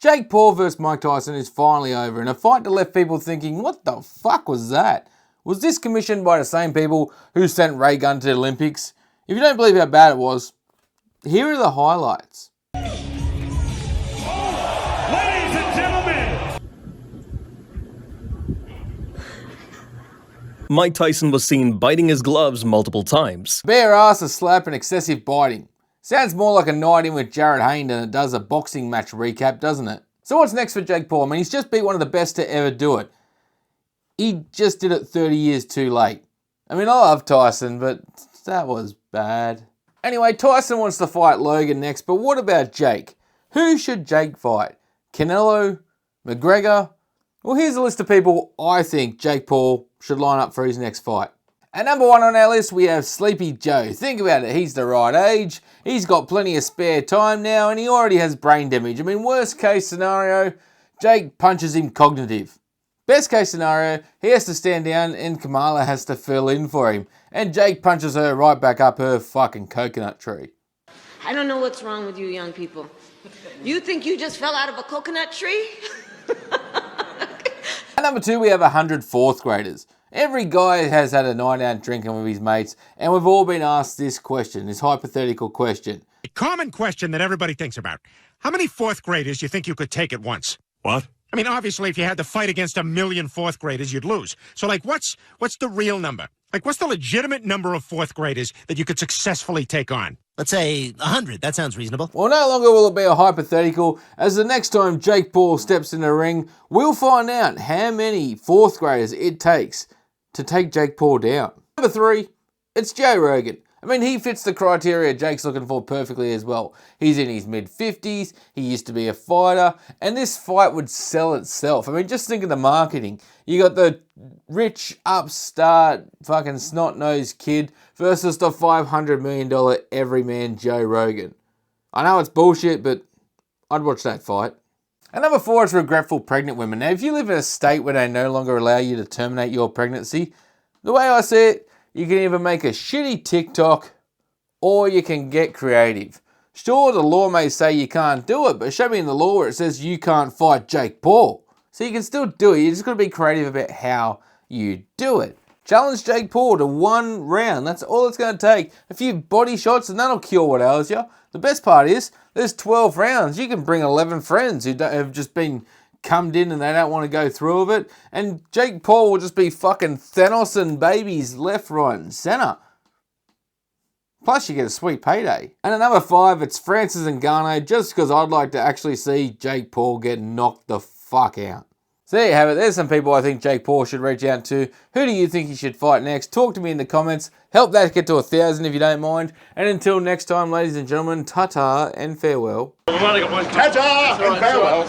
Jake Paul vs Mike Tyson is finally over in a fight that left people thinking, what the fuck was that? Was this commissioned by the same people who sent Ray Gun to the Olympics? If you don't believe how bad it was, here are the highlights. Ladies and gentlemen, Mike Tyson was seen biting his gloves multiple times. Bare ass, a slap and excessive biting. Sounds more like a night in with Jared Hayne than it does a boxing match recap, doesn't it? So what's next for Jake Paul? I mean, he's just beat one of the best to ever do it. He just did it 30 years too late. I mean, I love Tyson, but that was bad. Anyway, Tyson wants to fight Logan next, but what about Jake? Who should Jake fight? Canelo? McGregor? Well, here's a list of people I think Jake Paul should line up for his next fight. At number 1 on our list, we have Sleepy Joe. Think about it, he's the right age, he's got plenty of spare time now, and he already has brain damage. I mean, worst case scenario, Jake punches him cognitive. Best case scenario, he has to stand down and Kamala has to fill in for him. And Jake punches her right back up her fucking coconut tree. I don't know what's wrong with you young people. You think you just fell out of a coconut tree? At number 2, we have 100 fourth graders. Every guy has had a night out drinking with his mates, and we've all been asked this question, this hypothetical question. A common question that everybody thinks about. How many fourth graders do you think you could take at once? what? I mean, obviously, if you had to fight against 1 million fourth graders, you'd lose. So, like, what's the real number? Like, what's the legitimate number of fourth graders that you could successfully take on? Let's say 100. That sounds reasonable. Well, no longer will it be a hypothetical, as the next time Jake Paul steps in the ring, we'll find out how many fourth graders it takes to take Jake Paul down. Number 3, it's Joe Rogan. I mean, he fits the criteria Jake's looking for perfectly as well. He's in his mid-50s, he used to be a fighter, and this fight would sell itself. I mean, just think of the marketing. You got the rich, upstart, fucking snot-nosed kid versus the $500 million everyman Joe Rogan. I know it's bullshit, but I'd watch that fight. And number 4 is regretful pregnant women. Now, if you live in a state where they no longer allow you to terminate your pregnancy, the way I see it, you can either make a shitty TikTok or you can get creative. Sure, the law may say you can't do it, but show me in the law where it says you can't fight Jake Paul. So you can still do it, you just got to be creative about how you do it. Challenge Jake Paul to 1 round, that's all it's going to take. A few body shots and that'll cure what ails you. The best part is, there's 12 rounds. You can bring 11 friends who have just been cummed in and they don't want to go through with it. And Jake Paul will just be fucking Thanos and babies left, right and centre. Plus you get a sweet payday. And at number 5, it's Francis Ngannou, just because I'd like to actually see Jake Paul get knocked the fuck out. So there you have it. There's some people I think Jake Paul should reach out to. Who do you think he should fight next? Talk to me in the comments. Help that get to 1,000 if you don't mind. And until next time, ladies and gentlemen, ta-ta and farewell. Ta-ta and farewell.